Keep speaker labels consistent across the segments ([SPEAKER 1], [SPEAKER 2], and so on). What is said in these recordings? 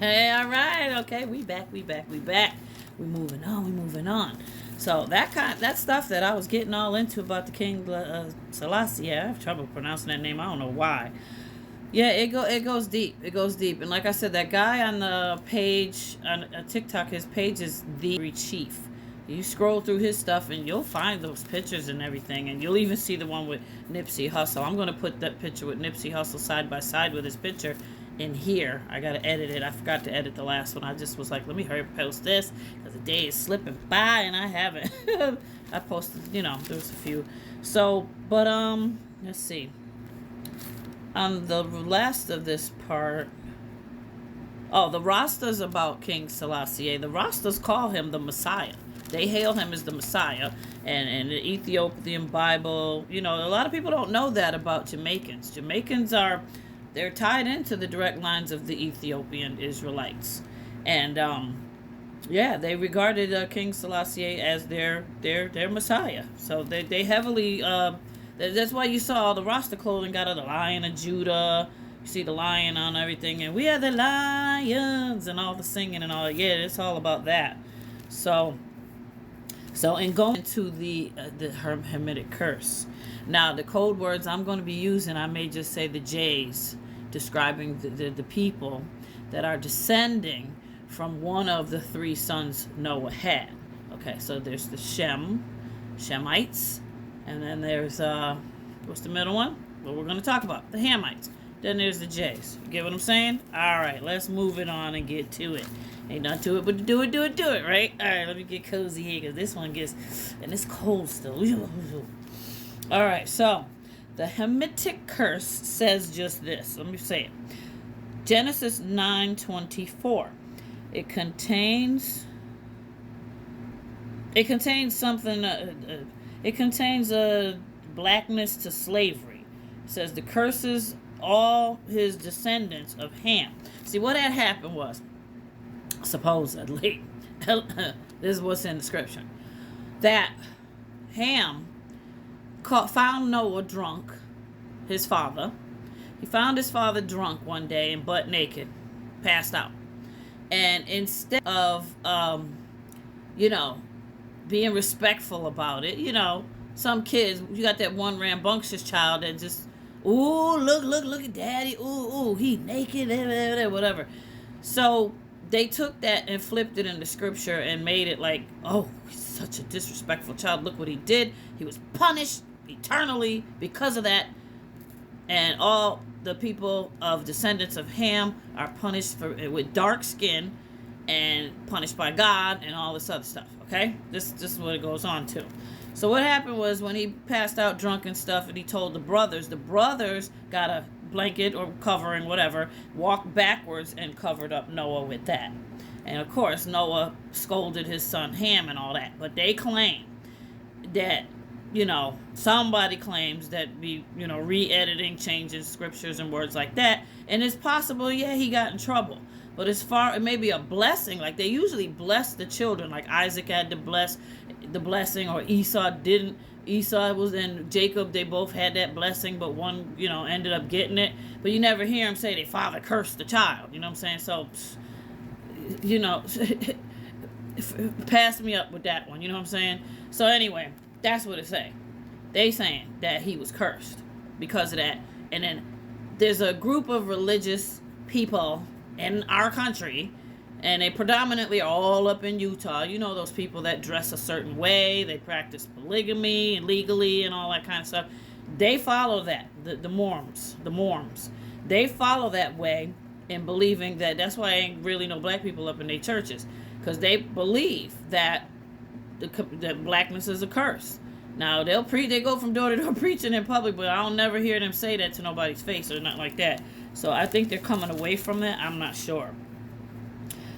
[SPEAKER 1] All right, okay, we back. We moving on. So that stuff that I was getting all into about the King Selassie, I have trouble pronouncing that name. I don't know why. Yeah, it goes deep. It goes deep, and like I said, that guy on the page on TikTok, his page is the Chief. You scroll through his stuff, and you'll find those pictures and everything, and you'll even see the one with Nipsey Hussle. I'm gonna put that picture with Nipsey Hussle side by side with his picture in here. I gotta edit it. I forgot to edit the last one. I just was like, let me hurry up and post this because the day is slipping by and I haven't. I posted, there was a few. So, but let's see. On the last of this part, the Rastas about King Selassie. The Rastas call him the Messiah. They hail him as the Messiah. And in the Ethiopian Bible, a lot of people don't know that about Jamaicans. They're tied into the direct lines of the Ethiopian Israelites. And, they regarded King Selassie as their Messiah. So they heavily, that's why you saw all the Rasta clothing got the Lion of Judah. You see the lion on everything. And we are the lions and all the singing and all. Yeah, it's all about that. So in going into the Hamitic curse. Now, the code words I'm going to be using, I may just say the J's, describing the people that are descending from one of the three sons Noah had. Okay, so there's the Shemites, and then there's, what's the middle one? What we're going to talk about, the Hamites. Then there's the J's. You get what I'm saying? All right, let's move it on and get to it. Ain't nothing to it but to do it, right? All right, let me get cozy here because this one gets, and it's cold still. All right, so the Hamitic curse says just this. Let me say it. Genesis 9:24. It contains something. It contains a blackness to slavery. It says the curses all his descendants of Ham. See, what had happened was, supposedly, this is what's in the scripture, that Ham found Noah drunk, his father. He found his father drunk one day and butt naked, passed out. And instead of, being respectful about it, some kids, you got that one rambunctious child that just, ooh, look at daddy, ooh, he naked, whatever. So they took that and flipped it into scripture and made it like, oh, he's such a disrespectful child. Look what he did. He was punished eternally because of that. And all the people of descendants of Ham are punished with dark skin and punished by God and all this other stuff. Okay? This is what it goes on to. So what happened was when he passed out drunk and stuff and he told the brothers got a blanket or covering, whatever, walked backwards and covered up Noah with that. And of course, Noah scolded his son Ham and all that. But they claim that, somebody claims that re-editing changes scriptures and words like that. And it's possible, he got in trouble. But it may be a blessing. Like they usually bless the children. Like Isaac had to bless the blessing, or Esau didn't. Esau and Jacob, they both had that blessing, but one, ended up getting it. But you never hear him say their father cursed the child. You know what I'm saying? So, pass me up with that one. You know what I'm saying? So anyway, that's what it say. They saying that he was cursed because of that. And then there's a group of religious people in our country, and they predominantly are all up in Utah. Those people that dress a certain way, they practice polygamy and legally and all that kind of stuff. They follow that, the Mormons. They follow that way in believing that's why ain't really no black people up in their churches, because they believe that that blackness is a curse. Now they go from door to door preaching in public, but I don't never hear them say that to nobody's face or nothing like that. So I think they're coming away from that. I'm not sure.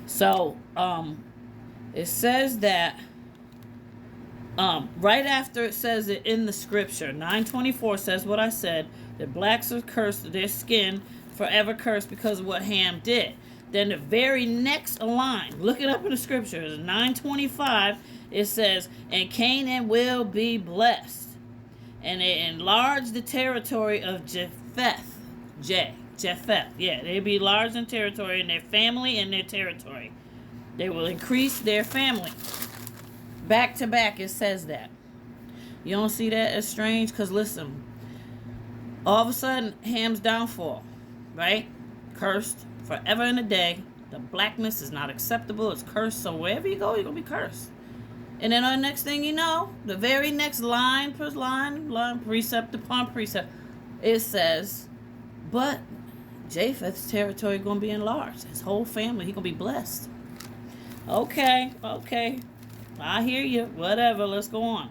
[SPEAKER 1] So it says that right after it says it in the scripture, 9:24 says what I said, that blacks are cursed, their skin forever cursed because of what Ham did. Then the very next line, look it up in the scriptures, 9:25, it says, and Canaan will be blessed, and it enlarged the territory of Japheth, Japheth. Yeah, they'll be large in territory in their family and their territory. They will increase their family. Back to back, it says that. You don't see that as strange? Because listen, all of a sudden, Ham's downfall, right? Cursed forever and a day. The blackness is not acceptable. It's cursed. So wherever you go, you're going to be cursed. And then the next thing you know, the very next line, precept upon precept, it says, but Japheth's territory going to be enlarged. His whole family, he's going to be blessed. Okay. I hear you. Whatever, let's go on.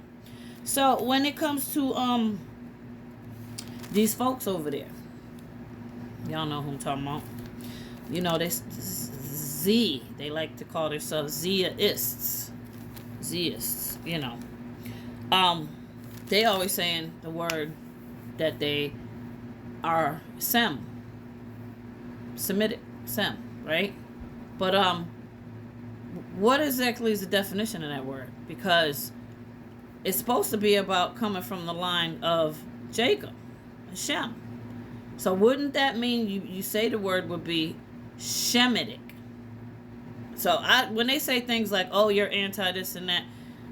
[SPEAKER 1] So when it comes to these folks over there, y'all know who I'm talking about. You know, they like to call themselves Ziaists, you know. They always saying the word that they are Semitic, right? But what exactly is the definition of that word? Because it's supposed to be about coming from the line of Jacob, Shem. So wouldn't that mean you say the word would be Shemitic? So when they say things like, oh, you're anti this and that,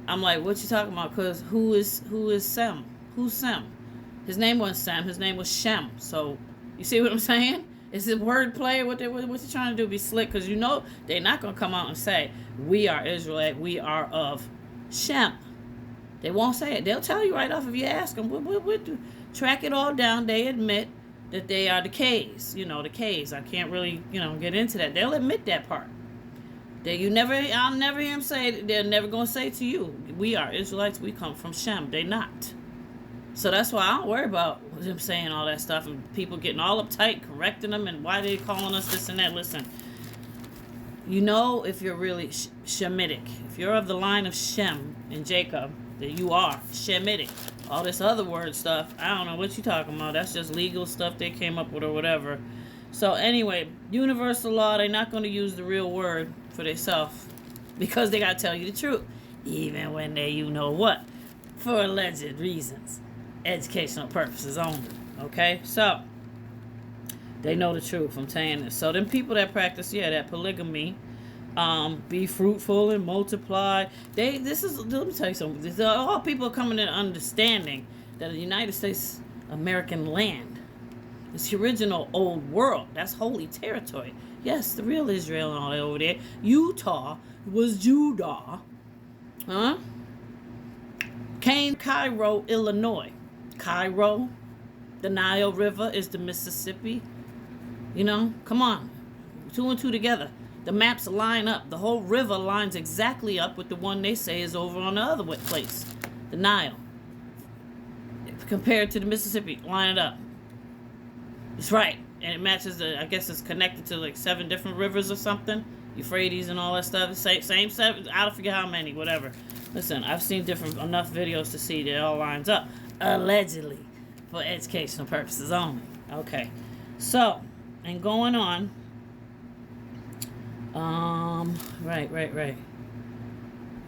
[SPEAKER 1] I'm like, what you talking about? Because who is Sem? Who's Sem? His name wasn't Sem. His name was Shem. So you see what I'm saying? Is it wordplay? What you trying to do? Be slick? Because you know they're not going to come out and say, we are Israelite. We are of Shem. They won't say it. They'll tell you right off if you ask them. We'll track it all down. They admit that they are the K's. You know, the K's. I can't really, get into that. They'll admit that part. I'll never hear them say, they're never going to say to you, we are Israelites. We come from Shem. They're not. So that's why I don't worry about them saying all that stuff and people getting all uptight, correcting them, and why they calling us this and that. Listen, if you're really Shemitic, if you're of the line of Shem and Jacob, that you are Shemitic. All this other word stuff, I don't know what you're talking about. That's just legal stuff they came up with or whatever. So anyway, universal law, they're not going to use the real word for themselves because they got to tell you the truth, even when they for alleged reasons. Educational purposes only. Okay, so they know the truth. I'm saying this. So them people that practice, that polygamy, be fruitful and multiply. Let me tell you something. All people are coming to understanding that the United States American land is the original old world. That's holy territory. Yes, the real Israel and all that over there. Utah was Judah. Huh? Cairo, Illinois. Cairo, the Nile River is the Mississippi. Come on. 2 and 2 together. The maps line up. The whole river lines exactly up with the one they say is over on the other place. The Nile. Compared to the Mississippi, line it up. It's right. And it matches I guess it's connected to like 7 different rivers or something. Euphrates and all that stuff. Same 7. I don't forget how many, whatever. Listen, I've seen enough videos to see that it all lines up. Allegedly. For educational purposes only. Okay. So, and going on. Right.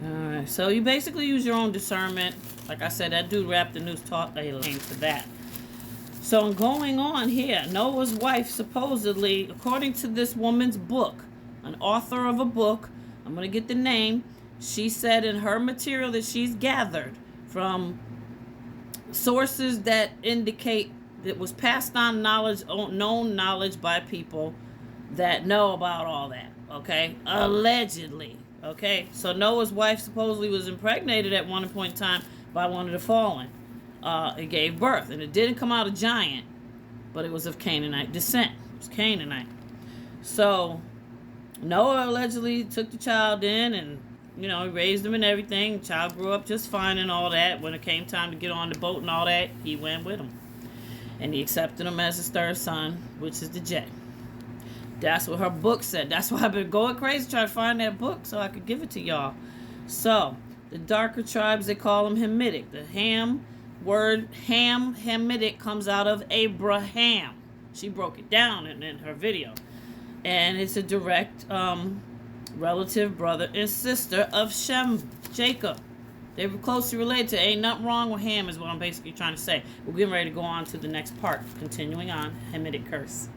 [SPEAKER 1] Alright, so you basically use your own discernment. Like I said, that dude rapped the news talk they came to that. So going on here, Noah's wife supposedly, according to this woman's book, an author of a book, I'm going to get the name, she said in her material that she's gathered from sources that indicate that was passed on known knowledge by people that know about all that, okay? Allegedly, okay? So Noah's wife supposedly was impregnated at one point in time by one of the fallen. It gave birth, and it didn't come out a giant, but it was of Canaanite descent. It was Canaanite. So Noah allegedly took the child in and, he raised him and everything. The child grew up just fine and all that. When it came time to get on the boat and all that, he went with him. And he accepted him as his third son, which is the J. That's what her book said. That's why I've been going crazy trying to find that book so I could give it to y'all. So, the darker tribes, they call them Hamitic. The Ham word, Hamitic, comes out of Abraham. She broke it down in her video. And it's a direct relative, brother, and sister of Shem, Jacob. They were closely related to. Ain't nothing wrong with Ham is what I'm basically trying to say. We're getting ready to go on to the next part. Continuing on, Hamitic curse.